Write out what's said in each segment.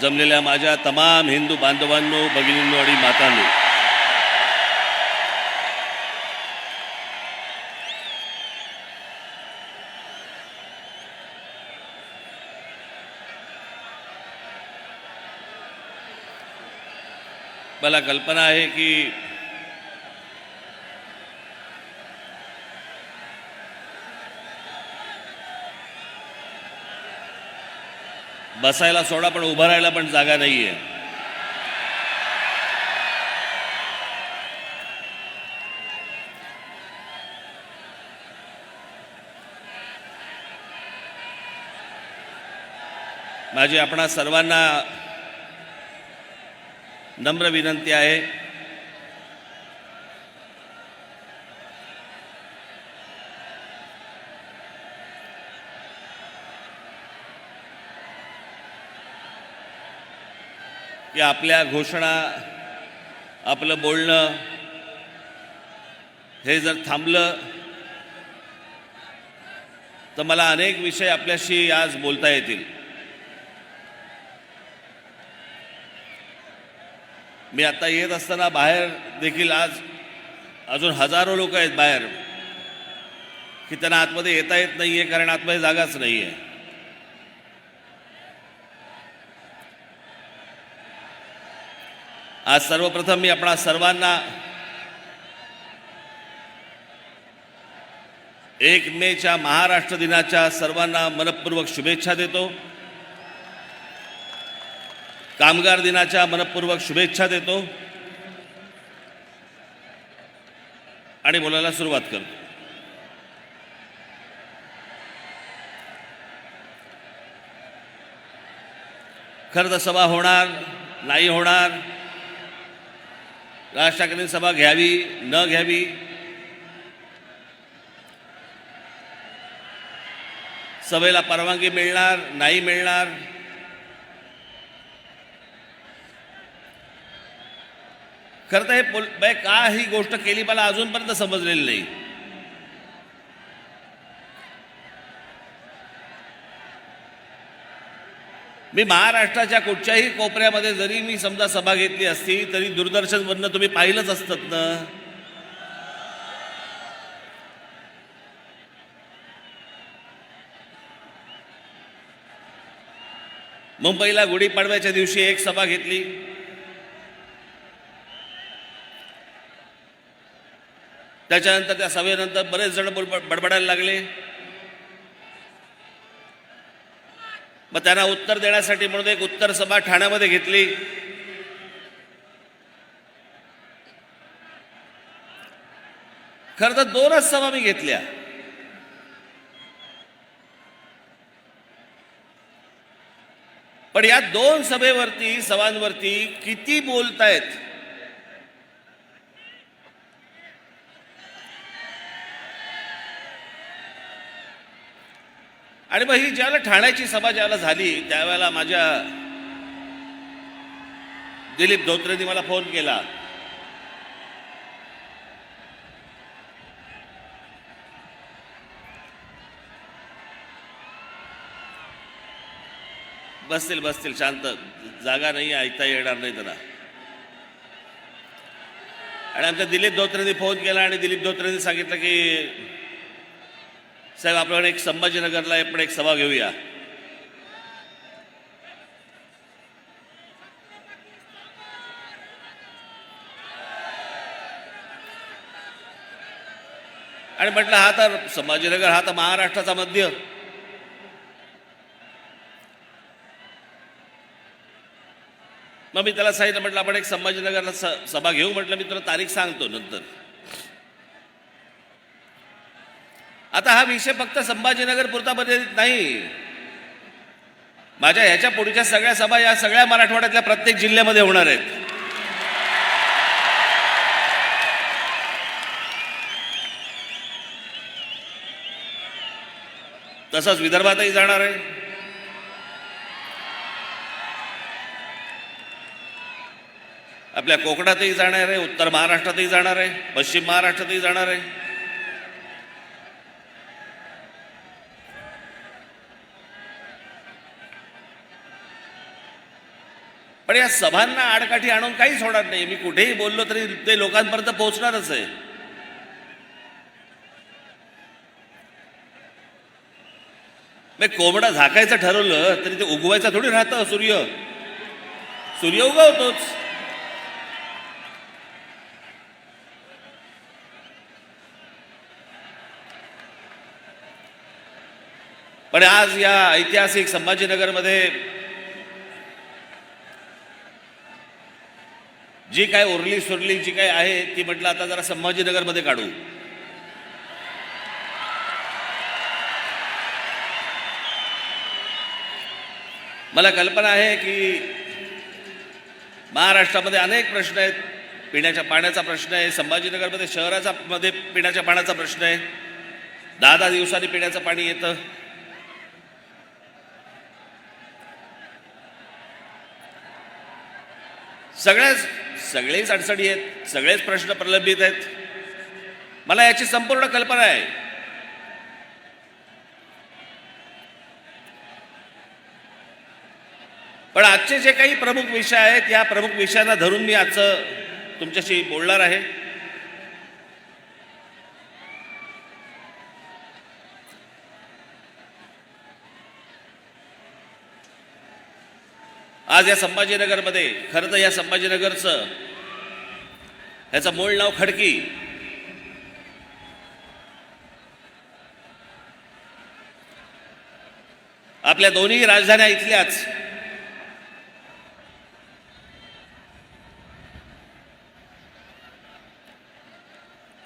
जमलेल्या माझ्या तमाम हिंदू बांधवांनो, भगिनींनो आणि मातांनो, मला कल्पना आहे की बसायला सोडा पण उभं राहायला पण जागा नाहीये. माझी आपणा सर्वांना नम्र विनंती आहे की आपल्या घोषणा, आपलं बोलणं हे जर थांबलं तर मला अनेक विषय आपल्याशी आज बोलता येतील. मी आता येत असताना बाहेर देखील आज अजून हजारो लोक आहेत बाहेर की त्यांना आतमध्ये येता येत नाहीये कारण आतमध्ये जागाच नाहीये. आज सर्वप्रथम मी आपणा सर्वांना 1 मेच्या महाराष्ट्र दिनाच्या सर्वांना मनपूर्वक शुभेच्छा देतो. कामगार दिनाच्या मनपूर्वक शुभेच्छा देतो आणि बोलायला सुरुवात करतो. खरं तर सभा होणार नाही होणार, राज ठाकरेंनी सभा घ्यावी न घ्यावी, सभेला परवानगी मिळणार नाही मिळणार, खरं तर हे का ही गोष्ट केली मला अजूनपर्यंत समजलेली नाही. मी महाराष्ट्राच्या कुठच्याही कोपऱ्यामध्ये जरी मी समजा सभा घेतली असती तरी दूरदर्शनवरनं तुम्ही पाहिलंच असतं ना. मुंबईला गुढीपाडव्याच्या दिवशी एक सभा घेतली, त्याच्यानंतर त्या सभेनंतर बरेच जण बडबडायला लागले. मग त्यांना उत्तर देण्यासाठी म्हणून एक उत्तर सभा ठाण्यामध्ये घेतली. खरं तर 2च सभा मी घेतल्या. पण या 2 सभांवरती किती बोलतायत. आणि मग ही ज्यावेळेला ठाण्याची सभा ज्यावेळेला झाली त्यावेळेला माझ्या दिलीप धोत्रेंनी मला फोन केला. बसतील शांत, जागा नाही, ऐकता येणार नाही त्यांना. आणि आमच्या दिलीप धोत्रेंनी फोन केला आणि दिलीप धोत्रेंनी सांगितलं की साहेब आपल्याकडे एक संभाजीनगरला आपण एक सभा घेऊया. आणि म्हटलं हा तर संभाजीनगर हा तर महाराष्ट्राचा मध्य. मग मी त्याला सांगितलं, म्हटलं आपण एक संभाजीनगरला सभा घेऊ. म्हटलं मी तुला तारीख सांगतो नंतर. आता हा विषय फक्त संभाजीनगर पुरता मर्यादित नाही. माझ्या ह्याच्या पुढच्या सगळ्या सभा या सगळ्या मराठवाड्यातल्या प्रत्येक जिल्ह्यामध्ये होणार आहेत. तसंच विदर्भातही जाणार आहे. आपल्या कोकणातही जाणार आहे, उत्तर महाराष्ट्रातही जाणार आहे, पश्चिम महाराष्ट्रातही जाणार आहे. पण या सभांना आडकाठी आणून काहीच होणार नाही. मी कुठेही बोललो तरी ते लोकांपर्यंत पोहोचणारच आहे. कोंबडा झाकायचं ठरवलं तरी ते उगवायचा थोडी राहतं. सूर्य उगवतोच. पण आज या ऐतिहासिक संभाजीनगरमध्ये जी काय उरली सुरली जी काय आहे ती म्हटलं आता जरा संभाजीनगरमध्ये काढू. मला कल्पना आहे की महाराष्ट्रामध्ये अनेक प्रश्न आहेत. पिण्याच्या पाण्याचा प्रश्न आहे. संभाजीनगरमध्ये शहराचा मध्ये पिण्याच्या पाण्याचा प्रश्न आहे. 10 दिवसांनी पिण्याचं पाणी येतं. सगळेच अडचणी आहेत. सगळेच प्रश्न प्रलंबित आहेत. मला याची संपूर्ण कल्पना आहे. पण आजचे जे काही प्रमुख विषय आहेत या प्रमुख विषयांना धरून मी आजचं तुमच्याशी बोलणार आहे. आज या संभाजीनगरमध्ये खरं तर या संभाजीनगरचं ह्याचं मूळ नाव खडकी. आपल्या दोन्ही राजधान्या इथल्याच.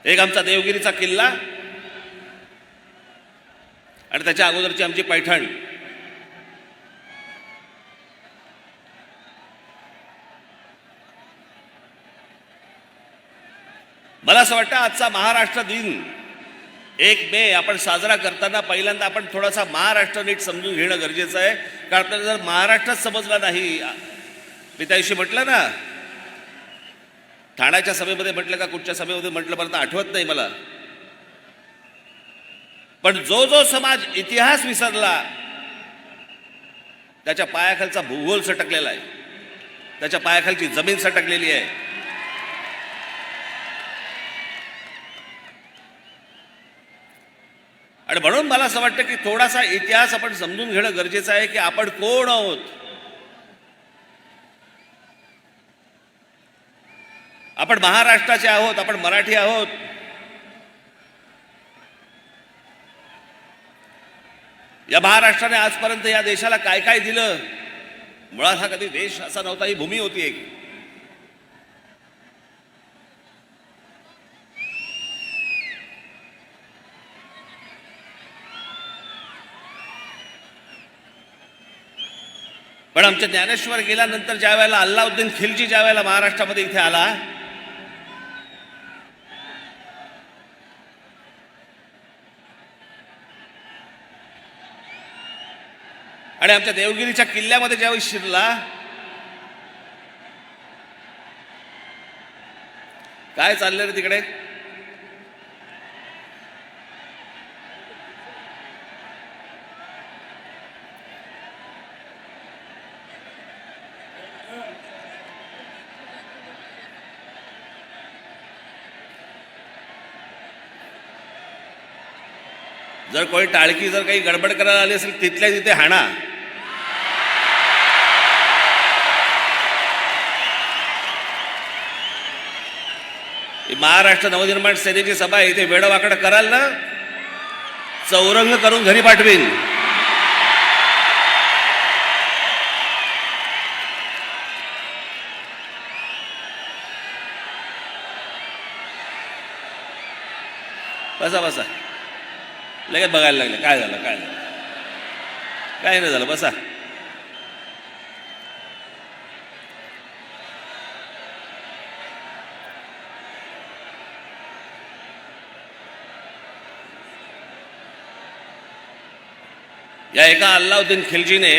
एक आमचा देवगिरीचा किल्ला आणि त्याच्या अगोदरची आमची पैठण. मला असं वाटतं आजचा महाराष्ट्र दिन 1 मे आपण साजरा करताना पहिल्यांदा आपण थोडासा महाराष्ट्र नीट समजून घेणं गरजेचं आहे. कारण जर महाराष्ट्रच समजला नाही, मी त्याविषयी म्हटलं ना, ठाण्याच्या सभेमध्ये म्हटलं का कुठच्या सभेमध्ये म्हटलं मला तर आठवत नाही मला. पण जो समाज इतिहास विसरला त्याच्या पायाखालचा भूगोल सटकलेला आहे. त्याच्या पायाखालची जमीन सटकलेली आहे. आणि म्हणून मला असं वाटतं की थोडासा इतिहास आपण समजून घेणं गरजेचं आहे की आपण कोण आहोत. आपण महाराष्ट्राचे आहोत. आपण मराठी आहोत. या महाराष्ट्राने आजपर्यंत या देशाला काय काय दिलं. मुळात हा कधी देश असा नव्हता. ही भूमी होती एक. पण आमच्या ज्ञानेश्वर गेल्यानंतर ज्या वेळेला अल्लाउद्दीन खिलजी ज्या वेळेला महाराष्ट्रामध्ये इथे आला, आणि आमच्या देवगिरीच्या किल्ल्यामध्ये ज्यावेळी शिरला, काय चाललं रे तिकडे. जर कोणी टाळकी जर काही गडबड करायला आली असेल तिथल्या तिथे हाणा. महाराष्ट्र नवनिर्माण सेनेची सभा इथे वेडवाकडं कराल ना, चौरंग करून घरी पाठवीन. बसा बसा. लगेच बघायला लागले काय झालं काय झालं. काय नाही झालं. बसा. या एका अल्लाउद्दीन खिलजीने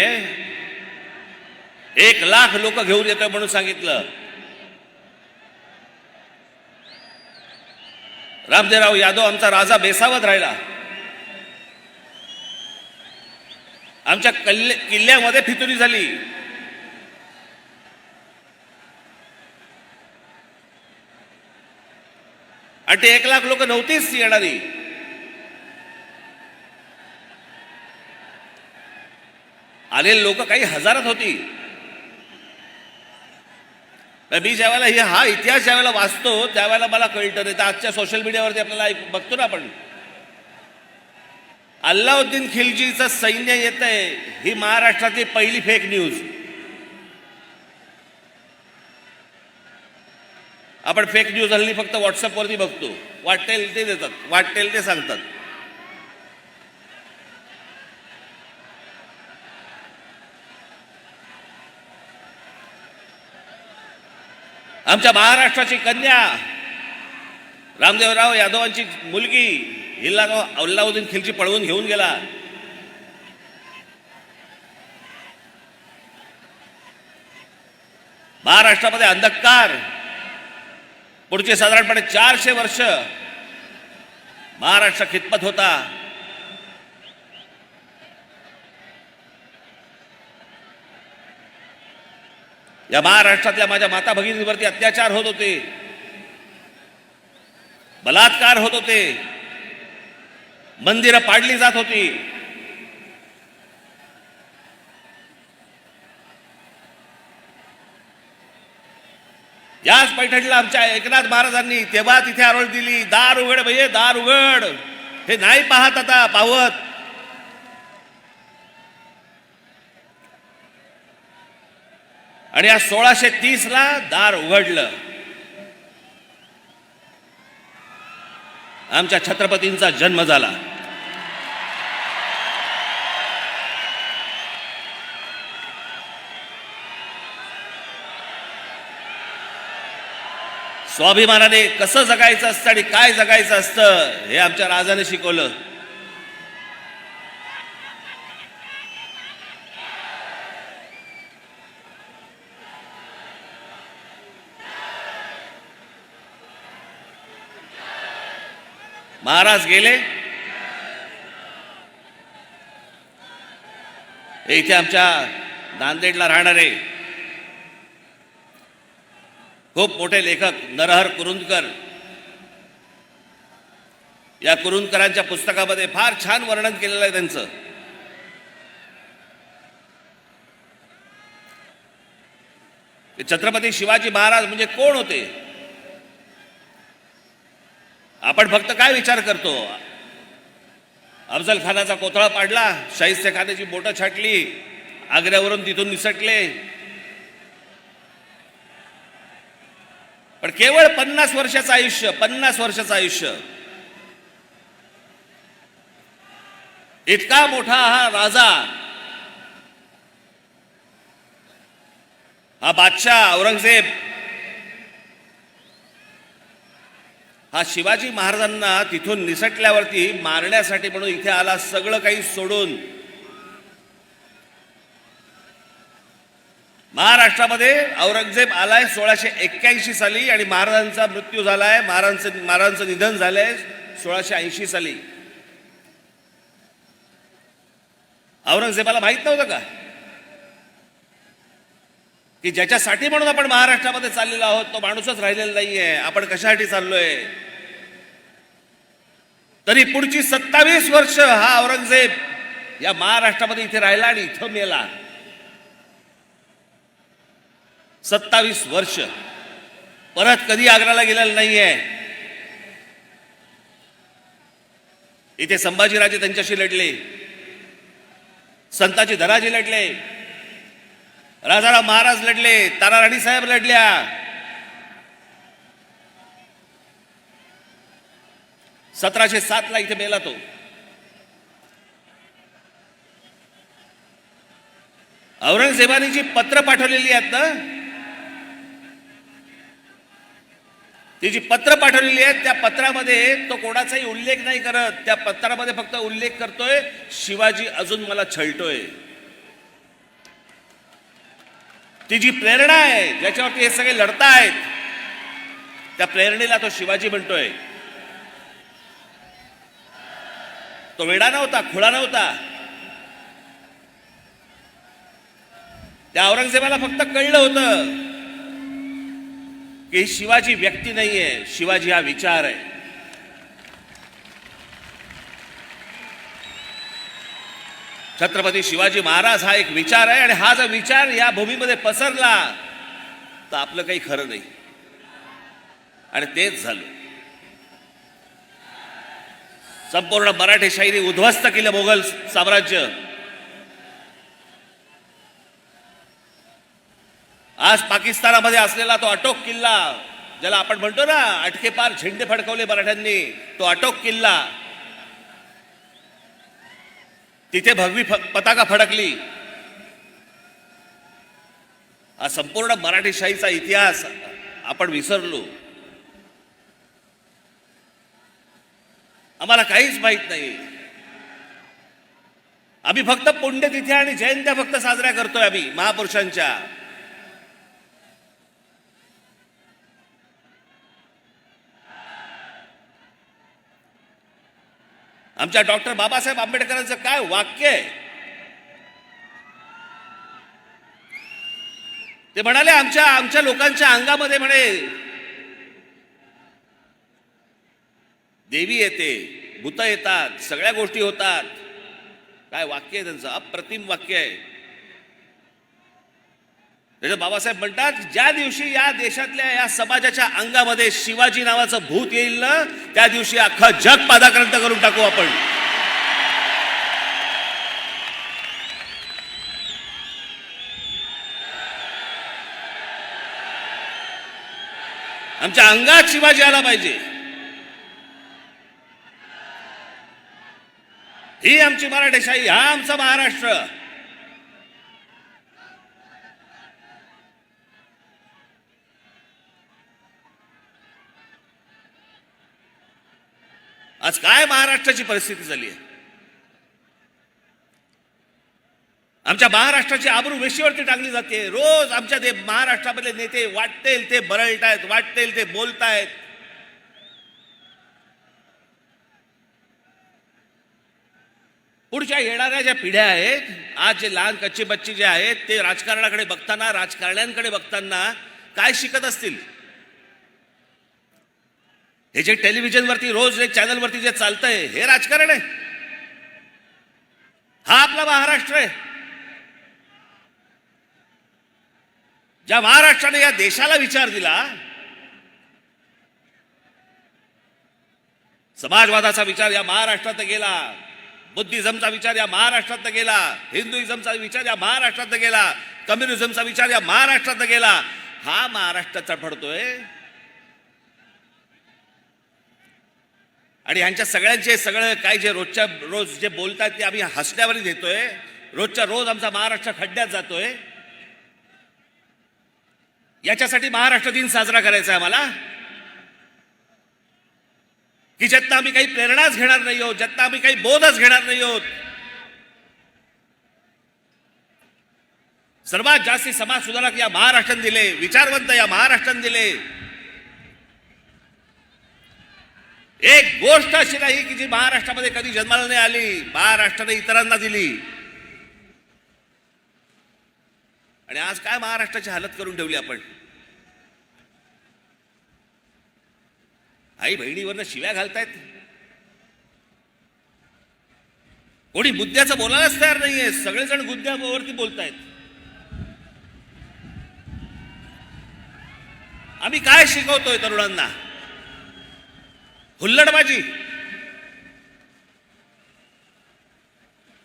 1 लाख लोक घेऊन येतोय म्हणून सांगितलं. रामदेवराव यादव आमचा राजा बेसावत राहिला. आमच्या किल्ल्यामध्ये फितुरी झाली. आणि ते 1 लाख लोक नव्हतीच येणारी. आलेले लोक काही हजारात होती. मी ज्यावेळेला हा इतिहास ज्यावेळेला वाचतो त्यावेळेला मला कळतं. नाही तर आजच्या सोशल मीडियावरती आपल्याला बघतो ना आपण, अल्लाउद्दीन खिलजीचं सैन्य येत आहे, ही महाराष्ट्रातली पहिली फेक न्यूज. आपण फेक न्यूज हल्ली फक्त व्हॉट्सअपवरती बघतो. वाटेल ते देतात, वाटेल ते सांगतात. आमच्या महाराष्ट्राची कन्या रामदेवराव यादवांची मुलगी हिला अल्लाउद्दीन खिलजी पळवून घेऊन गेला. महाराष्ट्रामध्ये अंधकार पुढचे साधारणपणे 400 वर्ष महाराष्ट्र खितपत होता. या महाराष्ट्रातल्या माझ्या माता भगिनींवरती अत्याचार होत होते, बलात्कार होत होते, मंदिरं पाडली जात होती. याच पैठणीला आमच्या एकनाथ महाराजांनी तेव्हा तिथे आरोळ दिली, दार उघड भैये दार उघड. हे नाही पाहत आता पावत. आणि या 1630ला दार उघडलं. आमच्या छत्रपतींचा जन्म झाला. स्वाभिमानाने कसं जगायचं असतं आणि काय जगायचं असतं हे आमच्या राजाने शिकवलं. महाराज गेले. इथे आमच्या नांदेडला राहणारे खूप मोठे लेखक नरहर कुरुंदकर, या कुरुंदकरांच्या पुस्तकामध्ये फार छान वर्णन केलेलं आहे त्यांचं. छत्रपती शिवाजी महाराज म्हणजे कोण होते. आपण फक्त काय विचार करतो, अफजल खानाचा कोथळा पाडला, शाहिस्ते खानाची बोटं छाटली, आग्र्यावरून तिथून निसटले. पण केवळ 50 वर्षाचं आयुष्य, 50 वर्षाचं आयुष्य, इतका मोठा हा राजा, हा बादशाह औरंगजेब, हा शिवाजी महाराजांना तिथून निसटल्यावरती मारण्यासाठी म्हणून इथे आला, सगळं काही सोडून. महाराष्ट्रामध्ये औरंगजेब आलाय 1681 साली आणि महाराजांचा मृत्यू झालाय, महाराजांचं निधन झालंय 1680 साली. औरंगजेबाला माहित नव्हतं का की ज्याच्यासाठी म्हणून आपण महाराष्ट्रामध्ये चाललेलो आहोत तो माणूसच राहिलेला नाहीये, आपण कशासाठी चाललोय. तरी पुढची 27 वर्ष हा औरंगजेब या महाराष्ट्रामध्ये इथे राहिला आणि इथं मेला. 27 वर्ष परत कधी आग्र्याला गेलेला नाहीये. इथे संभाजीराजे त्यांच्याशी लढले, संताजी धनाजी लढले, राजाराम महाराज लढले, ताराराणी साहेब लढल्या. ला इथे मेला तो. औरंगजेबाने जी पत्र पाठवलेली आहेत ना, ती जी पत्र पाठवलेली आहेत त्या पत्रामध्ये तो कोणाचाही उल्लेख नाही करत. त्या पत्रामध्ये फक्त उल्लेख करतोय शिवाजी अजून मला छळतोय. ती जी प्रेरणा आहे ज्याच्यावरती हे सगळे लढतायत त्या प्रेरणेला तो शिवाजी म्हणतोय. तो वेडा नव्हता, खुळा नव्हता. त्या औरंगजेबाला फक्त कळलं होतं की शिवाजी व्यक्ती नाहीये, शिवाजी हा विचार आहे. छत्रपती शिवाजी महाराज हा एक विचार आहे आणि हा जर विचार या भूमीमध्ये पसरला तर आपलं काही खरं नाही. आणि तेच झालं. संपूर्ण मराठेशाहीने उद्ध्वस्त केलं मोगल साम्राज्य. आज पाकिस्तानामध्ये असलेला तो अटोक किल्ला, ज्याला आपण म्हणतो ना अटके पार झेंडे फडकवले मराठ्यांनी, तो अटोक किल्ला, तिथे भगवी पताका फडकली. हा संपूर्ण मराठेशाहीचा इतिहास आपण विसरलो. आम्हाला काहीच माहित नाही. आम्ही फक्त पुण्यतिथी आणि जयंत्या फक्त साजऱ्या करतोय आम्ही महापुरुषांच्या. आमच्या डॉक्टर बाबासाहेब आंबेडकरांचं काय वाक्य आहे. ते म्हणाले आमच्या लोकांच्या अंगामध्ये म्हणे देवी येते, भूत येतात, सगळ्या गोष्टी होतात. काय वाक्य आहे त्यांचं, अप्रतिम वाक्य आहे. त्याच्यात बाबासाहेब म्हणतात ज्या दिवशी या देशातल्या या समाजाच्या अंगामध्ये शिवाजी नावाचं भूत येईल ना, त्या दिवशी अख्खं जग पादाक्रांत करून टाकू आपण. आमच्या अंगात शिवाजी आला पाहिजे. ही आमची मराठेशाही, हा आमचा महाराष्ट्र. आज काय महाराष्ट्राची परिस्थिती झाली आहे. आमच्या महाराष्ट्राची आबरू वेशीवरती टाकली जाते. रोज आमच्या ते महाराष्ट्रामधले नेते वाटेल ते बरळतायत, वाटेल ते बोलतायत. पुढच्या येणाऱ्या ज्या पिढ्या आहेत, आज जे लहान कच्ची बच्ची जे आहेत, ते राजकारणाकडे बघताना, राजकारण्यांकडे बघताना काय शिकत असतील. हे जे टेलिव्हिजनवरती रोज एक चॅनलवरती जे चालतंय, हे राजकारण आहे. हा आपला महाराष्ट्र आहे. ज्या महाराष्ट्राने या देशाला विचार दिला, समाजवादाचा विचार या महाराष्ट्रात गेला, बुद्धिझमचा विचार या महाराष्ट्रात गेला, हिंदुइझमचा विचार या महाराष्ट्रात गेला, कम्युनिझमचा विचार या महाराष्ट्रात गेला. हा महाराष्ट्र चढपडतोय. आणि ह्यांच्या सगळ्यांचे सगळं काय जे रोजच्या रोज जे बोलतात ते आम्ही हसण्यावर घेतोय. रोजच्या रोज आमचा महाराष्ट्र खड्ड्यात जातोय. याच्यासाठी महाराष्ट्र दिन साजरा करायचा आहे आम्हाला, की ज्यातनं आम्ही काही प्रेरणाच घेणार नाही आहोत, ज्यातनं आम्ही काही बोधच घेणार नाही आहोत. सर्वात जास्ती समाज सुधारक या महाराष्ट्राने दिले, विचारवंत या महाराष्ट्राने दिले. एक गोष्ट अशी नाही की जी महाराष्ट्रामध्ये कधी जन्माला नाही आली, महाराष्ट्राने इतरांना दिली. आणि आज काय महाराष्ट्राची हालत करून ठेवली आपण. आई बहिणीवरनं शिव्या घालतायत. कोणी मुद्द्याचं बोलायलाच तयार नाहीये. सगळेजण मुद्द्यावरती बोलतायत. आम्ही काय शिकवतोय तरुणांना? हुल्लडबाजी.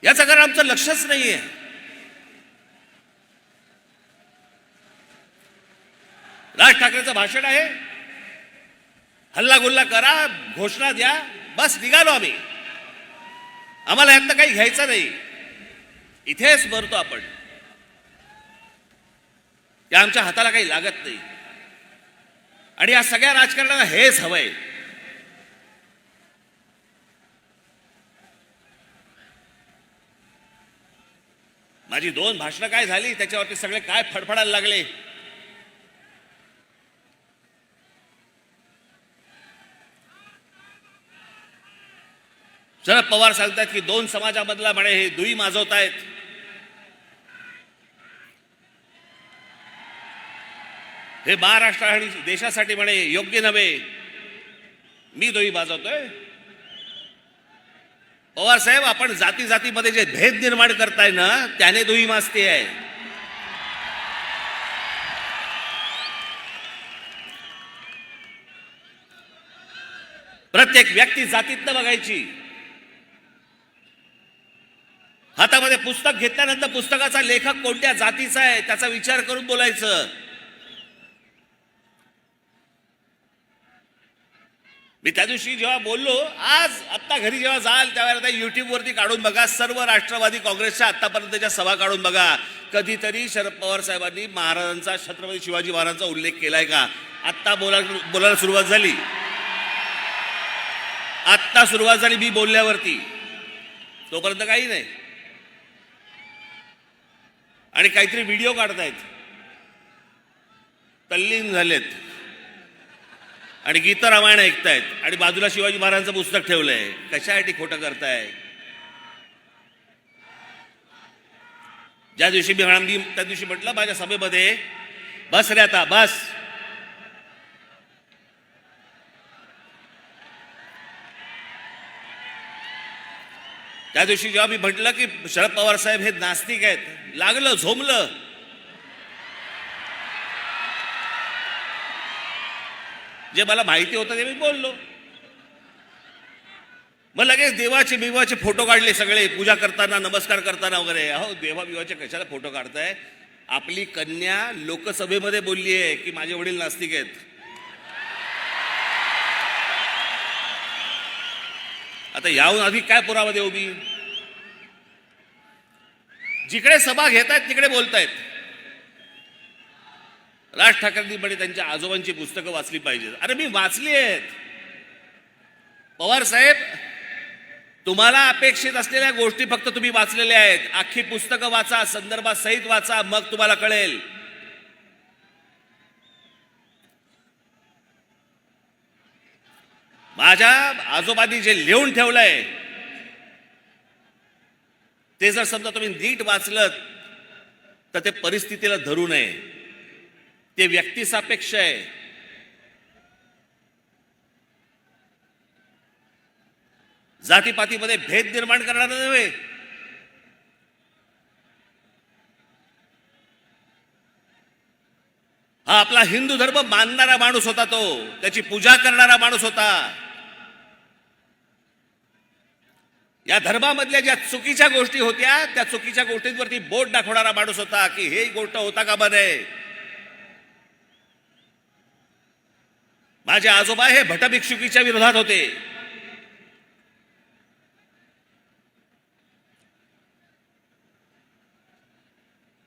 याचं कारण आमचं लक्षच नाहीये. राज ठाकरेंचं भाषण आहे, हल्लागुल्ला करा, घोषणा द्या, बस निघालो आम्ही. आम्हाला यातनं काही घ्यायचं नाही. इथेच मरतो आपण. या आमच्या हाताला काही लागत नाही. आणि या सगळ्या राजकारणाला हेच हवंय. माझी 2 भाषणं काय झाली, त्याच्यावरती सगळे काय फडफडायला लागले. शरद पवार सांगतात की 2 समाजामधला म्हणे हे दुई माजवतायत. हे महाराष्ट्र आणि देशासाठी म्हणे योग्य नव्हे. मी दुई माजवतोय. पवार साहेब, आपण जाती जातीमध्ये जे भेद निर्माण करताय ना, त्याने दुही माजती आहे. प्रत्येक व्यक्ती जातीतनं बघायची. हातामध्ये पुस्तक घेतल्यानंतर पुस्तकाचा लेखक कोणत्या जातीचा आहे त्याचा विचार करून बोलायचं. मी त्या दिवशी जेव्हा बोललो, आज आत्ता घरी जेव्हा जाल त्यावेळेला युट्यूबवरती काढून बघा, सर्व राष्ट्रवादी काँग्रेसच्या आतापर्यंतच्या सभा काढून बघा. कधीतरी शरद पवार साहेबांनी महाराजांचा, छत्रपती शिवाजी महाराजांचा उल्लेख केलाय का? आत्ता बोलायला सुरुवात झाली. आत्ता सुरुवात झाली मी बोलल्यावरती, तोपर्यंत काही नाही. आणि काहीतरी व्हिडिओ काढतायत, तल्लीन झालेत आणि गीत रामायण ऐकतायत आणि बाजूला शिवाजी महाराजांचं पुस्तक ठेवलंय. कशासाठी खोटं करताय? ज्या दिवशी मी त्या दिवशी म्हटलं माझ्या सभेमध्ये, बस रे आता बस. त्या दिवशी जेव्हा मी म्हटलं की शरद पवार साहेब हे नास्तिक आहेत, लागलं, झोमलं. जे मला माहिती होतं ते मी बोललो. मग लगेच देवाचे बिवाचे फोटो काढले सगळे, पूजा करताना, नमस्कार करताना वगैरे. अहो, देवा बिवाचे कशाला फोटो काढताय? आपली कन्या लोकसभेमध्ये बोलली आहे की माझे वडील नास्तिक आहेत. आता याहून अधिक काय पुरावा देऊ मी? जिकडे सभा घेतायत तिकडे बोलतायत. राज ठाकरेंनी म्हणे त्यांच्या आजोबांची पुस्तकं वाचली पाहिजेत. अरे मी वाचली आहेत. पवार साहेब, तुम्हाला अपेक्षित असलेल्या गोष्टी फक्त तुम्ही वाचलेल्या आहेत. अख्खी पुस्तकं वाचा, संदर्भात सहित वाचा, मग तुम्हाला कळेल. माझ्या आजोबांनी जे लिहून ठेवलंय ते जर समजा तुम्ही नीट वाचलं तर ते परिस्थितीला धरू नये. ते व्यक्तिसापेक्ष आहे. जातीपातीमध्ये भेद निर्माण करणारा नव्हे. हा आपला हिंदू धर्म मानणारा माणूस होता, तो त्याची पूजा करणारा माणूस होता. या धर्मामधल्या ज्या चुकीच्या गोष्टी होत्या त्या चुकीच्या गोष्टींवरती बोट दाखवणारा माणूस होता की हे गोष्ट होता का बरे. माझे आजोबा हे भटभिक्षुकीच्या विरोधात होते.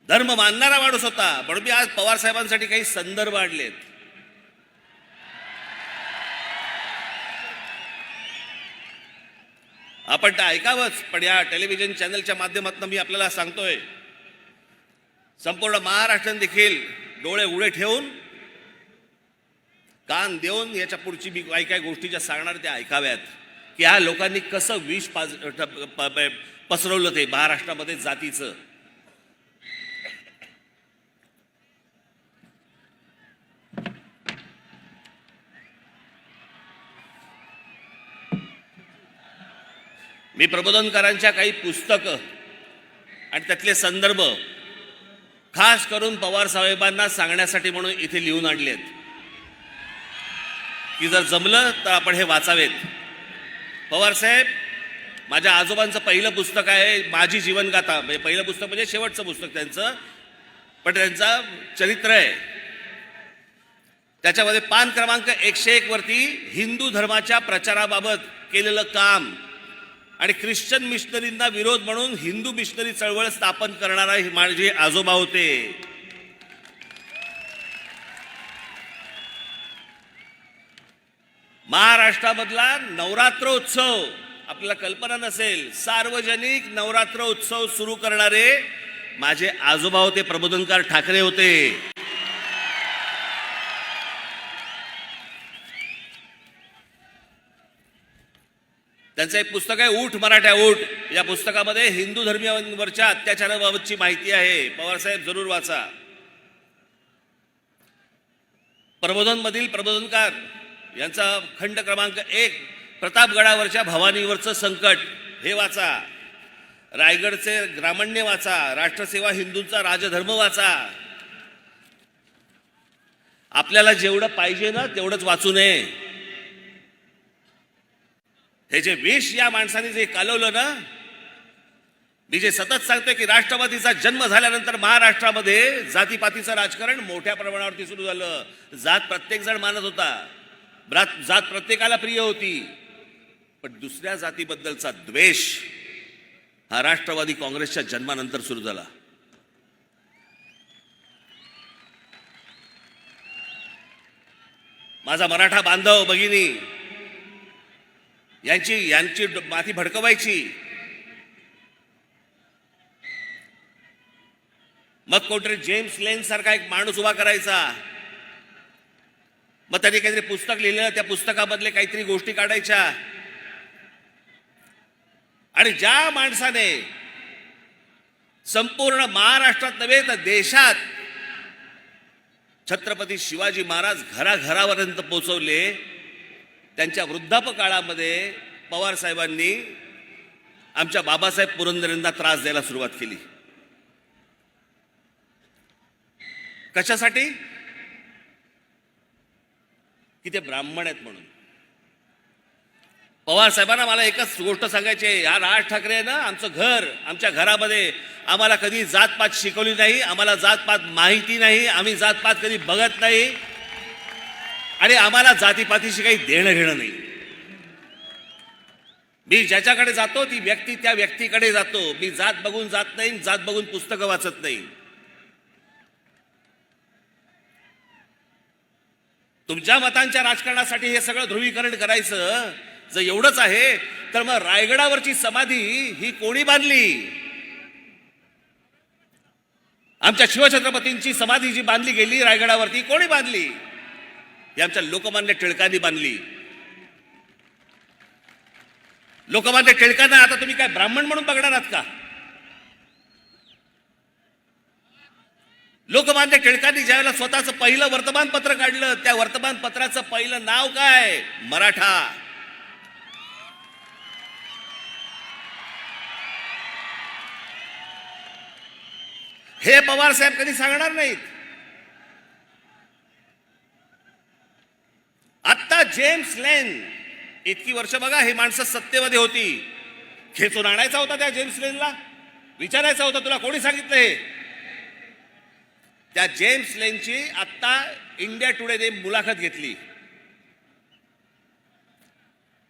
धर्म मानणारा माणूस होता. म्हणून मी आज पवार साहेबांसाठी काही संदर्भ आणलेत. आपण ते ऐकावंच, पण या टेलिव्हिजन चॅनलच्या माध्यमातून मी आपल्याला सांगतोय, संपूर्ण महाराष्ट्राने देखील डोळे उघडे ठेवून, कान देऊन याच्या पुढची मी काही गोष्टी ज्या सांगणार त्या ऐकाव्यात की ह्या लोकांनी कसं विष पसरवलं ते महाराष्ट्रामध्ये जातीचं. मी प्रबोधनकारांच्या काही पुस्तकं आणि त्यातले संदर्भ खास करून पवार साहेबांना सांगण्यासाठी म्हणून इथे लिहून आणलेत की जर जमलं तर आपण हे वाचावेत. पवार साहेब, माझ्या आजोबांचं पहिलं पुस्तक आहे माझी जीवनगाथा. म्हणजे पहिलं पुस्तक म्हणजे शेवटचं पुस्तक त्यांचं, पण त्यांचं चरित्र आहे. त्याच्यामध्ये पान क्रमांक 101 वरती हिंदू धर्माच्या प्रचाराबाबत केलेलं काम आणि ख्रिश्चन मिशनरींना विरोध म्हणून हिंदू मिशनरी चळवळ स्थापन करणारा माझे आजोबा होते. महाराष्ट्रामधला नवरात्रोत्सव आपल्याला कल्पना नसेल, सार्वजनिक नवरात्रोत्सव सुरू करणारे माझे आजोबा होते, प्रबोधनकार ठाकरे होते. त्यांचं एक पुस्तक आहे ऊठ मराठ्या ऊठ. या पुस्तकामध्ये हिंदू धर्मीयांवरच्या अत्याचाराबाबतची माहिती आहे. पवार साहेब जरूर वाचा. प्रबोधन मधील प्रबोधनकार यांचा खंड क्रमांक 1 प्रतापगडावरच्या भवानीवरचं संकट हे वाचा, रायगडचे ग्रामण्य वाचा, राष्ट्रसेवा हिंदूंचा राजधर्म वाचा. आपल्याला जेवढं पाहिजे ना तेवढंच वाचू नये. हे जे विष या माणसाने जे कालवलं ना, मी जे सतत सांगतोय की राष्ट्रवादीचा जन्म झाल्यानंतर महाराष्ट्रामध्ये जातीपातीचं राजकारण मोठ्या प्रमाणावरती सुरू झालं. जात प्रत्येक जण मानत होता, जात प्रत्येकाला प्रिय होती, पण दुसऱ्या जातीबद्दलचा द्वेष हा राष्ट्रवादी काँग्रेसच्या जन्मानंतर सुरू झाला. माझा मराठा बांधव भगिनी यांची माती भडकवायची, मग कोणतरी जेम्स लेन सारखा एक माणूस उभा करायचा, मग त्यांनी काहीतरी पुस्तक लिहिलं, त्या पुस्तकामधले काहीतरी गोष्टी काढायच्या. आणि ज्या माणसाने संपूर्ण महाराष्ट्रात नव्हे तर देशात छत्रपती शिवाजी महाराज घराघरापर्यंत पोहोचवले, त्यांच्या वृद्धापकाळामध्ये पवार साहेबांनी आमच्या बाबासाहेब पुरंदरेंना त्रास द्यायला सुरुवात केली. कशासाठी? की ते ब्राह्मण आहेत म्हणून. पवार साहेबांना मला एकच गोष्ट सांगायची आहे, हा राज ठाकरे आहे ना, आमचं घर, आमच्या घरामध्ये आम्हाला कधी जातपात शिकवली नाही, आम्हाला जातपात माहिती नाही, आम्ही जातपात कधी बघत नाही आणि आम्हाला जातीपातीशी काही देणं घेणं नाही. मी ज्याच्याकडे जातो ती व्यक्ती त्या व्यक्तीकडे जातो. मी जात बघून जात नाही, जात बघून पुस्तकं वाचत नाही. तुमच्या मतांच्या राजकारणासाठी हे सगळं ध्रुवीकरण करायचं जर एवढंच आहे तर मग रायगडावरची समाधी ही कोणी बांधली? आमच्या शिवछत्रपतींची समाधी जी बांधली गेली रायगडावरती कोणी बांधली? ही आमच्या लोकमान्य टिळकांनी बांधली. लोकमान्य टिळकांना आता तुम्ही काय ब्राह्मण म्हणून बघणार आहात का? लोकमान्य टिळकांनी ज्यावेळेला स्वतःचं पहिलं वर्तमानपत्र काढलं, त्या वर्तमानपत्राचं पहिलं नाव काय? मराठा. हे पवार साहेब कधी सांगणार नाहीत. आता जेम्स लेन, इतकी वर्ष बघा ही माणसं सत्तेमध्ये होती, खेचून आणायचा होता त्या जेम्स लेनला, विचारायचा होता तुला कोणी सांगितलं हे? त्या जेम्स लेनची आता इंडिया टुडेने मुलाखत घेतली.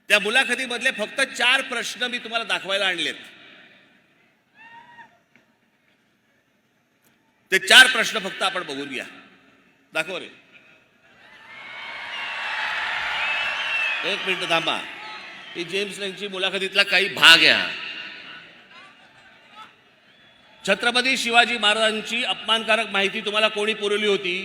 त्या मुलाखतीमधले फक्त 4 प्रश्न मी तुम्हाला दाखवायला आणलेत. ते 4 प्रश्न फक्त आपण बघून घ्या. दाखव रे. एक मिनिट थांबा. ही जेम्स लेनची मुलाखतीतला काही भाग आहे. छत्रपती शिवाजी महाराजांची अपमानकारक माहिती तुम्हाला कोणी पुरवली होती?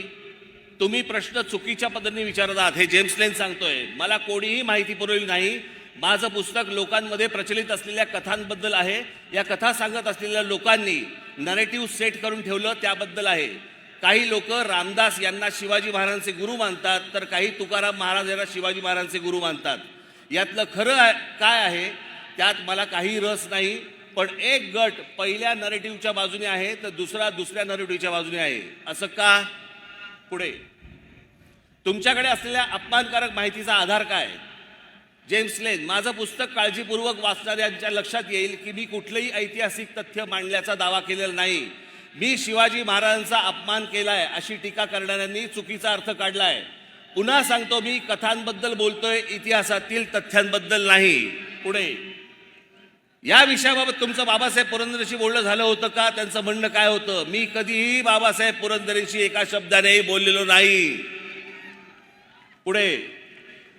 तुम्ही प्रश्न चुकीच्या पद्धतीने विचारत आहात. हे जेम्स लेन सांगतोय, मला कोणीही माहिती पुरवली नाही. माझं पुस्तक लोकांमध्ये प्रचलित असलेल्या कथांबद्दल आहे. या कथा सांगत असलेल्या लोकांनी नरेटिव्ह सेट करून ठेवलं त्याबद्दल आहे. काही लोक रामदास यांना शिवाजी महाराजांचे गुरु मानतात, तर काही तुकाराम महाराज यांना शिवाजी महाराजांचे गुरु मानतात. यातलं खरं काय आहे त्यात मला काही रस नाही. पण एक गट पहिल्या नरेटिव्हच्या बाजूने आहे तर दुसरा दुसऱ्या नरेटिव्हच्या बाजूने आहे. असं का? पुढे तुमच्याकडे असलेल्या अपमानकारक माहितीचा आधार काय? जेम्स लेन, माझं पुस्तक काळजीपूर्वक वाचणाऱ्यांच्या लक्षात येईल की मी कुठलंही ऐतिहासिक तथ्य मांडल्याचा दावा केलेला नाही. मी शिवाजी महाराजांचा अपमान केलाय अशी टीका करणाऱ्यांनी चुकीचा अर्थ काढलाय. पुन्हा सांगतो, मी कथांबद्दल बोलतोय, इतिहासातील तथ्यांबद्दल नाही. पुढे या विषयाबाबत तुमचं बाबासाहेब पुरंदरेंशी बोलणं झालं होतं का? त्यांचं म्हणणं काय होतं? मी कधीही बाबासाहेब पुरंदरेंशी एका शब्दानेही बोललेलो नाही. पुढे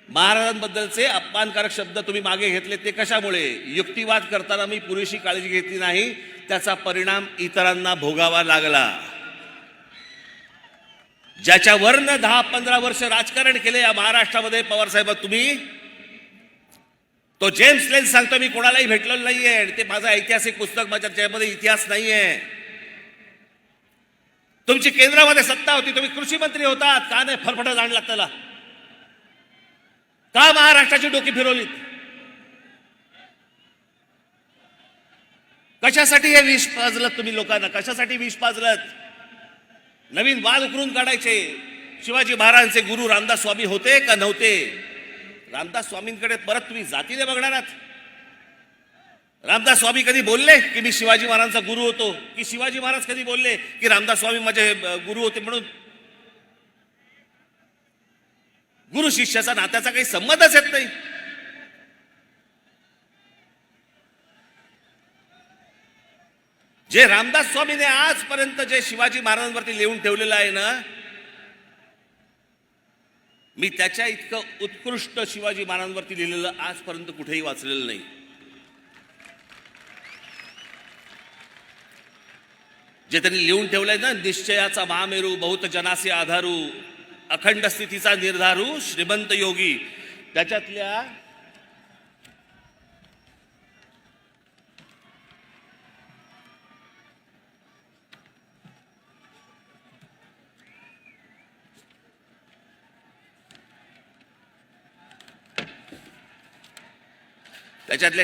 महाराजांबद्दलचे अपमानकारक शब्द तुम्ही मागे घेतले ते कशामुळे? युक्तिवाद करताना मी पुरेशी काळजी घेतली नाही, त्याचा परिणाम इतरांना भोगावा लागला. ज्याच्यावरनं 10-15 वर्ष राजकारण केले या महाराष्ट्रामध्ये पवार साहेब तुम्ही, तो जेम्स लेन सांगतो मी कोणालाही भेटलेलो नाहीये. ते माझं ऐतिहासिक पुस्तक, माझ्या त्यामध्ये इतिहास नाहीये. तुमची केंद्रामध्ये सत्ता होती, तुम्ही कृषी मंत्री होतात, का नाही फरफटत आणला त्याला? का महाराष्ट्राची डोकी फिरवलीत? कशासाठी हे विष पाजलं तुम्ही लोकांना? कशासाठी विष पाजलं? नवीन वाद उकरून काढायचे. शिवाजी महाराजांचे गुरु रामदास स्वामी होते का नव्हते? रामदास स्वामींकडे परत तुम्ही जातीने बघणार आहात? रामदास स्वामी कधी बोलले की मी शिवाजी महाराजांचा गुरु होतो? की शिवाजी महाराज कधी बोलले की रामदास स्वामी माझे गुरु होते? म्हणून गुरु शिष्याचा नात्याचा काही संबंधच येत नाही. जे रामदास स्वामीने आजपर्यंत जे शिवाजी महाराजांवरती लिहून ठेवलेलं आहे ना, मी त्याच्या इतकं उत्कृष्ट शिवाजी महाराजांवरती लिहिलेलं आजपर्यंत कुठेही वाचलेलं नाही. जे त्यांनी लिहून ठेवलंय ना, निश्चयाचा महामेरू, बहुत जनासे आधारू, अखंड स्थितीचा निर्धारू, श्रीमंत योगी, त्याच्यातल्या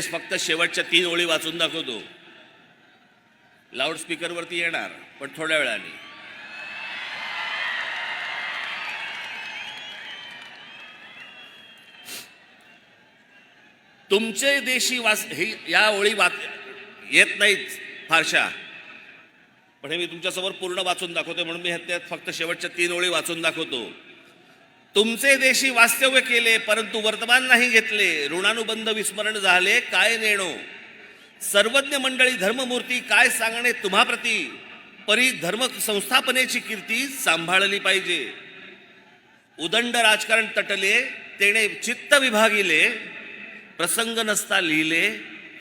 फक्त शेवटच्या 3 ओळी वाचून दाखवतो. लाऊडस्पीकरवरती येणार पण थोड्या वेळाने. तुमचे देशी हे या ओळी येत नाहीत फारशा, पण हे मी तुमच्यासमोर पूर्ण वाचून दाखवतो, म्हणून मी त्यात फक्त शेवटच्या 3 ओळी वाचून दाखवतो. तुमचे देशी वास्तव्य केले परंतु वर्तमान नाही घेतले, ऋणानुबंध विस्मरण झाले काय नेणो, सर्वज्ञ मंडळी धर्ममूर्ती काय सांगणे तुम्हाप्रती, परी धर्म संस्थापनेची कीर्ती सांभाळली पाहिजे. उदंड राजकारण तटले तेणे चित्त विभागिले, प्रसंग नसता लिहिले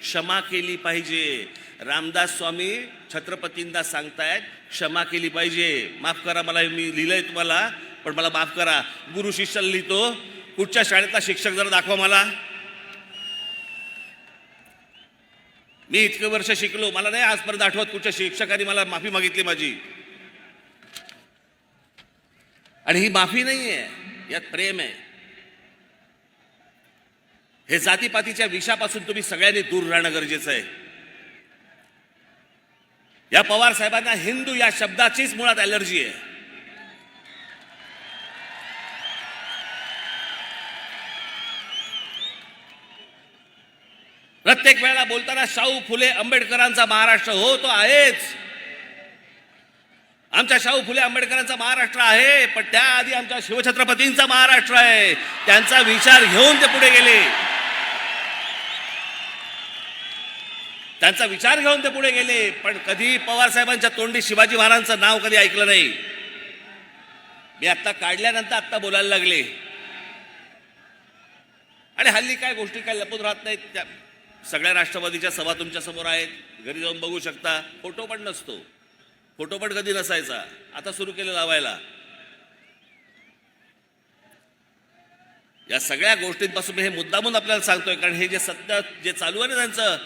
क्षमा केली पाहिजे. रामदास स्वामी छत्रपतींना सांगतायत क्षमा केली पाहिजे. माफ करा, मला मी लिहिलंय तुम्हाला, पण मला माफ करा. गुरु शिष्याला लिहितो, कुठच्या शाळेतला शिक्षक जरा दाखवा मला. मी इतके वर्ष शिकलो, मला नाही आजपर्यंत आठवत कुठच्या शिक्षकाने मला माफी मागितली माझी. आणि ही माफी नाहीये, यात प्रेम आहे. हे जातीपातीच्या विषापासून तुम्ही सगळ्यांनी दूर राहणं गरजेचं आहे. या पवार साहेबांना हिंदू या शब्दाचीच मुळात ॲलर्जी आहे. प्रत्येक वेळेला बोलताना शाहू फुले आंबेडकरांचा महाराष्ट्र, हो तो आहेच, आमच्या शाहू फुले आंबेडकरांचा महाराष्ट्र आहे, पण त्याआधी आमच्या शिवछत्रपतींचा महाराष्ट्र आहे. त्यांचा विचार घेऊन ते पुढे गेले, त्यांचा विचार घेऊन ते पुढे गेले. पण कधी पवार साहेबांच्या तोंडी शिवाजी महाराजांचं नाव कधी ऐकलं नाही. मी आत्ता काढल्यानंतर आत्ता बोलायला लागले. आणि हल्ली काय गोष्टी काय लपून राहत नाहीत. त्या सगळ्या राष्ट्रवादीच्या सभा तुमच्या समोर आहेत, घरी जाऊन बघू शकता. फोटो पण नसतो, फोटो पण कधी नसायचा, आता सुरू केलं लावायला. या सगळ्या गोष्टींपासून मी हे मुद्दामून आपल्याला सांगतोय, कारण हे जे सत्य जे चालू आहे ना त्यांचं.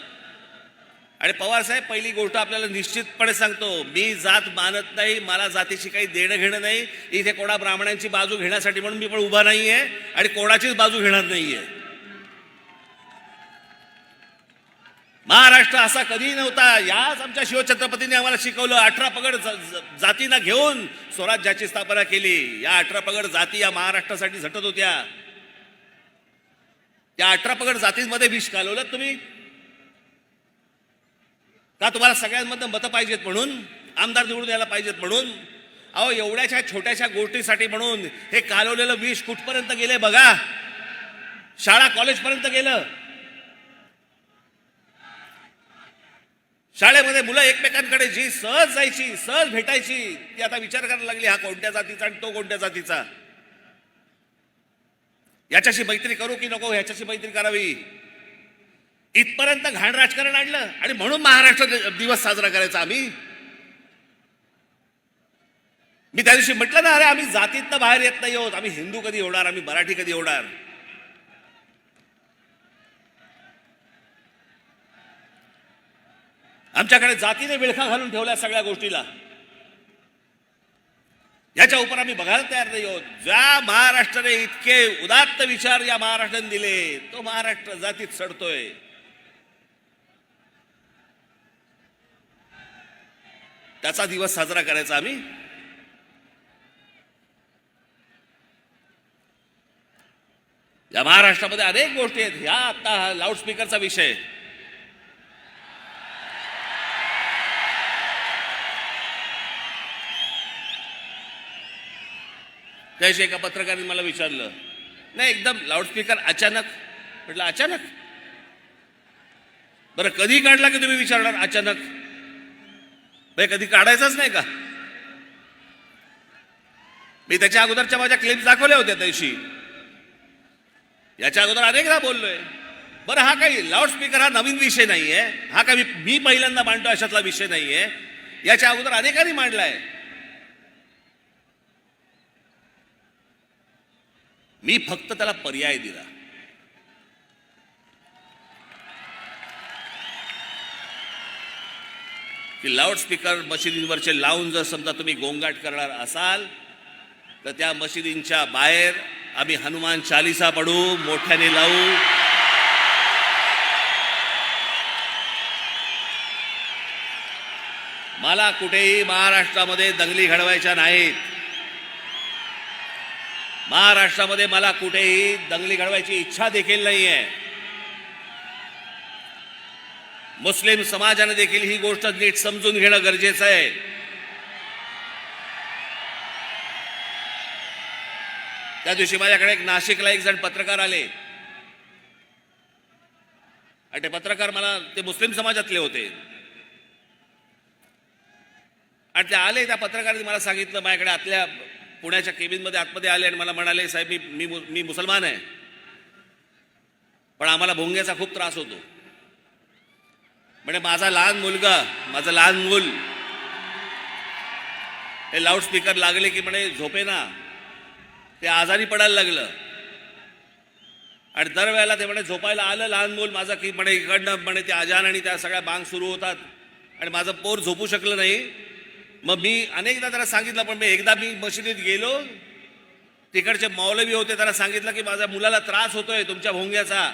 आणि पवार साहेब, पहिली गोष्ट आपल्याला निश्चितपणे सांगतो, मी जात मानत नाही, मला जातीशी काही देणं घेणं नाही. इथे कोणा ब्राह्मणांची बाजू घेण्यासाठी म्हणून मी पण उभा नाहीये आणि कोणाचीच बाजू घेणार नाहीये. महाराष्ट्र असा कधी नव्हता. याच आमच्या शिवछत्रपतींनी आम्हाला शिकवलं. 18 पगड जातींना घेऊन स्वराज्याची स्थापना केली. या 18 पगड जाती या महाराष्ट्रासाठी झटत होत्या. त्या 18 पगड जातींमध्ये विष घालवलं तुम्ही का? तुम्हाला सगळ्यांमधनं मतं पाहिजेत म्हणून, आमदार निवडून यायला पाहिजेत म्हणून? अहो, एवढ्याशा छोट्याशा गोष्टीसाठी म्हणून हे कालवलेलं विष कुठपर्यंत गेले बघा. शाळा कॉलेजपर्यंत गेलं. शाळेमध्ये मुलं एकमेकांकडे जी सहज जायची, सहज भेटायची, ती आता विचार करायला लागली, हा कोणत्या जातीचा आणि तो कोणत्या जातीचा, याच्याशी मैत्री करू की नको, ह्याच्याशी मैत्री करावी, इथपर्यंत घाण राजकारण आणलं. आणि म्हणून महाराष्ट्र दिवस साजरा करायचा आम्ही. मी त्या दिवशी म्हटलं ना, अरे आम्ही जातीतनं बाहेर येत नाही आहोत. आम्ही हिंदू कधी होणार, आम्ही मराठी कधी होणार? आमच्याकडे जातीने विळखा घालून ठेवल्या सगळ्या गोष्टीला. याच्या उपर आम्ही बघायला तयार नाही आहोत. ज्या महाराष्ट्राने इतके उदात्त विचार या महाराष्ट्राने दिले, तो महाराष्ट्र जातीत सडतोय. त्याचा दिवस साजरा करायचा आम्ही. या महाराष्ट्रामध्ये अनेक गोष्टी आहेत. ह्या आता लाऊडस्पीकरचा विषय, त्याशी एका पत्रकाराने मला विचारलं, नाही एकदम लाऊडस्पीकर अचानक. म्हटलं अचानक? बरं कधी काढला की तुम्ही विचारणार अचानक? कधी काढायचाच नाही का? मी त्याच्या अगोदरच्या माझ्या क्लिप्स दाखवल्या होत्या त्याशी. याच्या अगोदर अनेकदा बोललोय. बरं हा काही लाऊडस्पीकर हा नवीन विषय नाहीये, हा काही मी पहिल्यांदा मांडतो अशातला विषय नाहीये. याच्या अगोदर अनेकांनी मांडलाय. मी फक्त त्याला पर्याय दिला. की लाऊडस्पीकर मशिदींवरचे लावून जर समजा तुम्ही गोंगाट करणार असाल तर त्या मशिदींच्या बाहेर आम्ही हनुमान चालीसा पढू, मोठ्याने लावू. मला कुठेही महाराष्ट्रामध्ये दंगली घडवायच्या नाहीत. महाराष्ट्रामध्ये मला कुठेही दंगली घडवायची इच्छा देखील नाहीये. मुस्लिम समाजाने देखील ही गोष्ट नीट समजून घेणं गरजेचं आहे. त्या दिवशी माझ्याकडे एक नाशिकला एक जण पत्रकार आले आणि ते पत्रकार मला ते मुस्लिम समाजातले होते आणि ते आले. त्या पत्रकाराने मला सांगितलं, माझ्याकडे आतल्या पुण्याच्या केबिनमध्ये आतमध्ये आले आणि मला म्हणाले, साहेब मी मुसलमान आहे पण आम्हाला भोंग्याचा खूप त्रास होतो. म्हणजे माझं लहान मूल हे लाऊडस्पीकर लागले की म्हणे झोपेना ते आजारी पडायला लागलं आणि दरवेळेला ते म्हणे झोपायला आलं लहान मूल माझं की म्हणे इकडनं म्हणे ते अजान आणि त्या सगळ्या बांग सुरू होतात आणि माझं पोर झोपू शकलं नाही. मग मी अनेकदा त्याला सांगितलं, पण एकदा मी मशिदीत गेलो, तिकडचे मौलवी होते, त्याला सांगितलं की माझ्या मुलाला त्रास होतोय तुमच्या भोंग्याचा,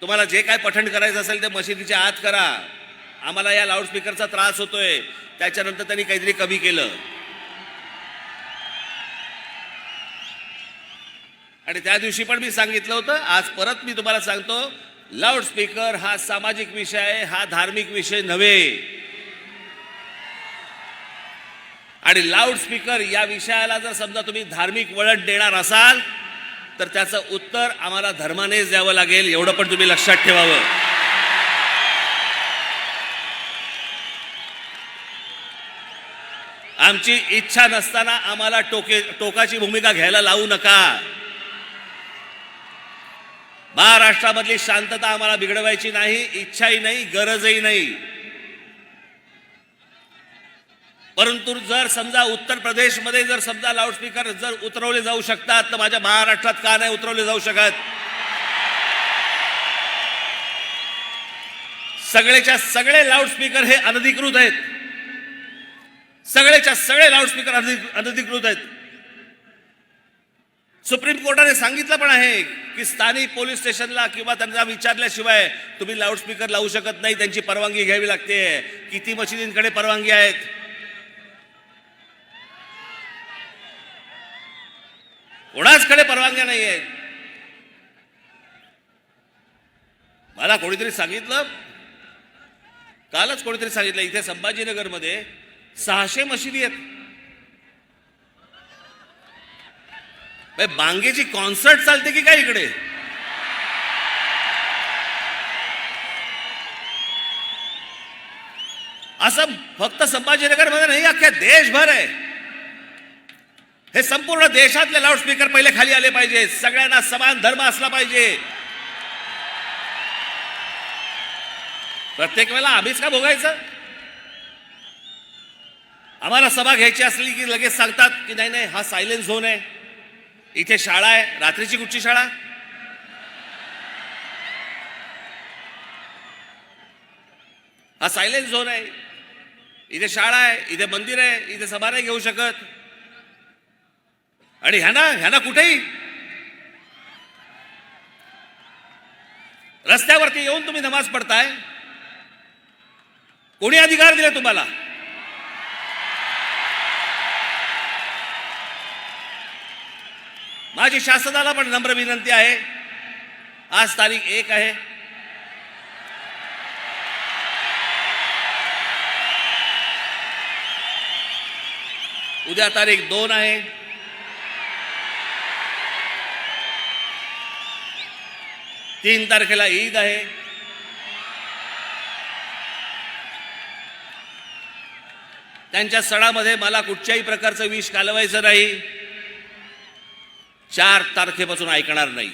तुम्हाला जे काय पठण करायचं असेल ते मशिदीच्या आत करा, आम्हाला या लाऊडस्पीकरचा त्रास होतोय. त्याच्यानंतर त्यांनी काहीतरी कमी केलं आणि त्या दिवशी पण मी सांगितलं होतं, आज परत मी तुम्हाला सांगतो, लाऊडस्पीकर हा सामाजिक विषय आहे, हा धार्मिक विषय नव्हे. आणि लाऊडस्पीकर या विषयाला जर समजा तुम्ही धार्मिक वळण देणार असाल तर त्याचं उत्तर आम्हाला धर्मानेच द्यावं लागेल, एवढं पण तुम्ही लक्षात ठेवावं. आमची इच्छा नसताना आम्हाला टोकाची भूमिका घ्यायला लावू नका. महाराष्ट्रामधली शांतता आम्हाला बिघडवायची नाही, इच्छाही नाही, गरजही नाही. परंतु जर समजा उत्तर प्रदेशमध्ये जर समजा लाऊडस्पीकर जर उतरवले जाऊ शकतात तर माझ्या महाराष्ट्रात का नाही उतरवले जाऊ शकत? सगळेच्या सगळे लाऊडस्पीकर हे अनधिकृत आहेत. सगळेच्या सगळे लाऊडस्पीकर अनधिकृत आहेत. सुप्रीम कोर्टाने सांगितलं पण आहे की स्थानिक पोलीस स्टेशनला किंवा त्यांना विचारल्याशिवाय तुम्ही लाऊडस्पीकर लावू शकत नाही, त्यांची परवानगी घ्यावी लागते. किती मशिदींकडे परवानगी आहेत? कोणाचकडे परवानग्या नाही आहेत. मला कोणीतरी सांगितलं, कालच कोणीतरी सांगितलं, इथे संभाजीनगरमध्ये 600 मशिदी आहेत. बांगेची कॉन्सर्ट चालते की काय इकडे? असं फक्त संभाजीनगरमध्ये नाही, अख्ख्या देशभर आहे. हे संपूर्ण देशातले लाऊडस्पीकर पहिले खाली आले पाहिजे. सगळ्यांना समान धर्म असला पाहिजे. प्रत्येक वेळेला आम्हीच का भोगायचं? आम्हाला सभा घ्यायची असली की लगेच सांगतात की नाही नाही हा सायलेन्स झोन आहे, इथे शाळा आहे. रात्रीची कुठची शाळा? हा सायलेन्स झोन आहे, इथे शाळा आहे, इथे मंदिर आहे, इथे सभा नाही घेऊ शकत. आणि ह्याना कुठेही रस्त्यावरती येऊन तुम्ही नमाज पडताय. कोणी अधिकार दिले तुम्हाला? माझी शासनाला पण नम्र विनंती आहे, आज तारीख 1 आहे, उद्या तारीख 2 आहे, तीन तारखेला ईद आहे, त्यांच्या सणामध्ये मला कुठच्याही प्रकारचं विष कालवायचं नाही. 4 तारखेपासून ऐकणार नाही.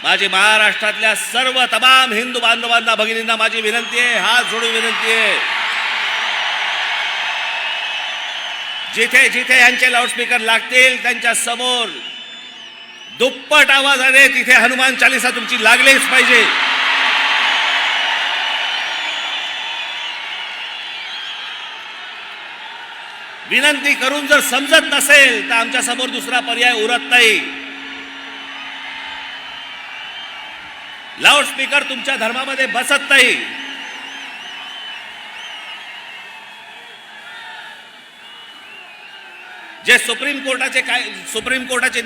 माझी महाराष्ट्रातल्या सर्व तमाम हिंदू बांधवांना, भगिनींना माझी विनंती आहे, हात जोडून विनंती आहे, जिथे जिथे यांचे लाऊडस्पीकर लागतील त्यांच्या समोर दुप्पट आवाजाने तिथे हनुमान चालीसा तुमची लागलीच पाहिजे. विनंती करून जर समजत नसेल तर आमच्या समोर दुसरा पर्याय उरत नाही. लाऊडस्पीकर तुमच्या धर्मामध्ये बसत नाही. जे सुप्रीम कोर्टाचे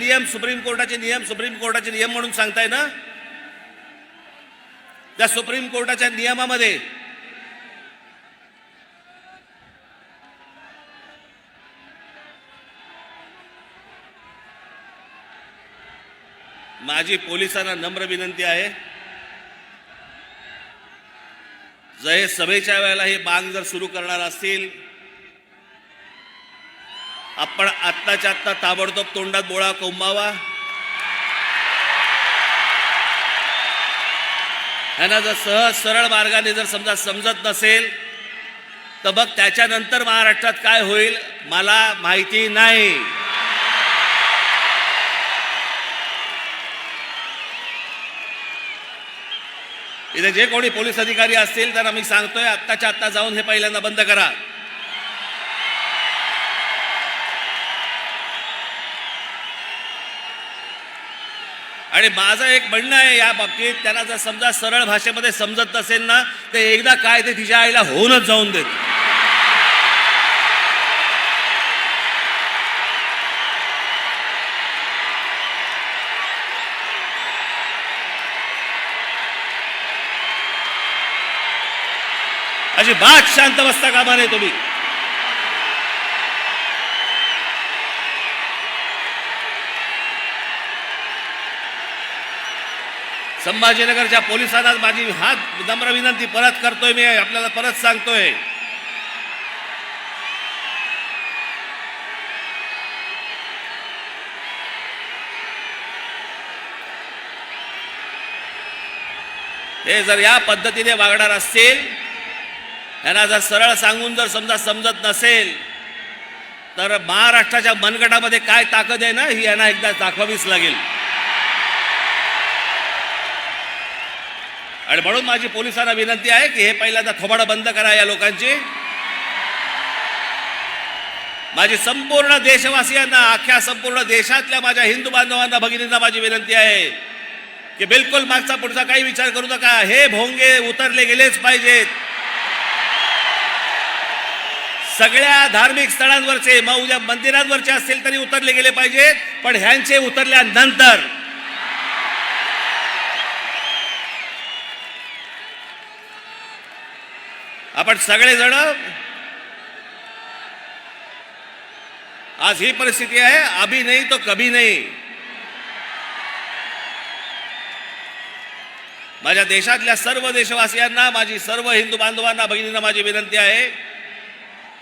नियम म्हणून सांगताय ना, त्या सुप्रीम कोर्टाच्या नियमामध्ये माझी पोलिसांना नम्र विनंती आहे, जर सभेच्या वेळेला हे बांग जर सुरू करणार असतील, आपण आत्ताच्या आत्ता ताबडतोब तोंडात बोळा कोंबावा. ह्यांना जर सहज सरळ मार्गाने जर समजा समजत नसेल तर मग त्याच्यानंतर महाराष्ट्रात काय होईल मला माहिती नाही. इथे जे कोणी पोलीस अधिकारी असतील त्यांना मी सांगतोय, आत्ताच्या आत्ता जाऊन हे पहिल्यांदा बंद करा. आणि माझं एक म्हणणं आहे या बाबतीत, त्यांना जर समजा सरळ भाषेमध्ये समजत नसेल ना तर एकदा काय ते तिच्या आईला होऊनच जाऊन देत. अजिबात शांत बसता कामा नये तुम्ही. संभाजीनगरच्या पोलिसांना माझी हात नम्र विनंती परत करतोय, मी आपल्याला परत सांगतोय, हे जर या पद्धतीने वागणार असतील, यांना जर सरळ सांगून जर समजा समजत नसेल तर महाराष्ट्राच्या मनगटामध्ये काय ताकद आहे ना ही यांना एकदा दाखवावीच लागेल. आणि म्हणून माझी पोलिसांना विनंती आहे की हे पहिल्यांदा थोबाडं बंद करा या लोकांची. माझी संपूर्ण देशवासियांना, अख्ख्या संपूर्ण देशातल्या माझ्या हिंदू बांधवांना, भगिनींना माझी विनंती आहे की बिलकुल मागचा पुढचा काही विचार करू नका. हे भोंगे उतरले गेलेच पाहिजेत. सगळ्या धार्मिक स्थळांवरचे, मग उद्या मंदिरांवरचे असतील तरी उतरले गेले पाहिजेत, पण ह्यांचे उतरल्यानंतर आपण सगळेजण, आज ही परिस्थिती आहे, अभी नहीं तो कभी नहीं. माझ्या देशातल्या सर्व देशवासियांना, माझी सर्व हिंदू बांधवांना, भगिनींना माझी विनंती आहे,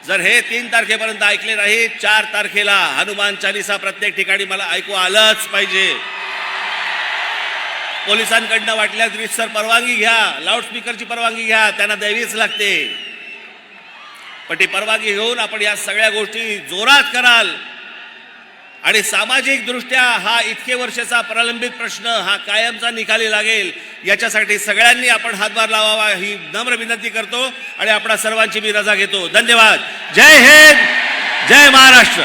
जर हे 3 तारखेपर्यंत ऐकले नाही, 4 तारखेला हनुमान चालीसा प्रत्येक ठिकाणी मला ऐकू आलंच पाहिजे. पोलिसांकडनं वाटल्यास रीतसर परवानगी घ्या, लाऊडस्पीकरची परवानगी घ्या, त्यांना द्यावीच लागते. पण ती परवानगी घेऊन आपण या सगळ्या गोष्टी जोरात कराल आणि सामाजिक दृष्ट्या हा इतके वर्षाचा प्रलंबित प्रश्न हा कायमचा निकाली लागेल, याच्यासाठी सगळ्यांनी आपण हातभार लावावा ही नम्र विनंती करतो आणि आपणा सर्वांची मी रजा घेतो. धन्यवाद. जय हिंद, जय महाराष्ट्र.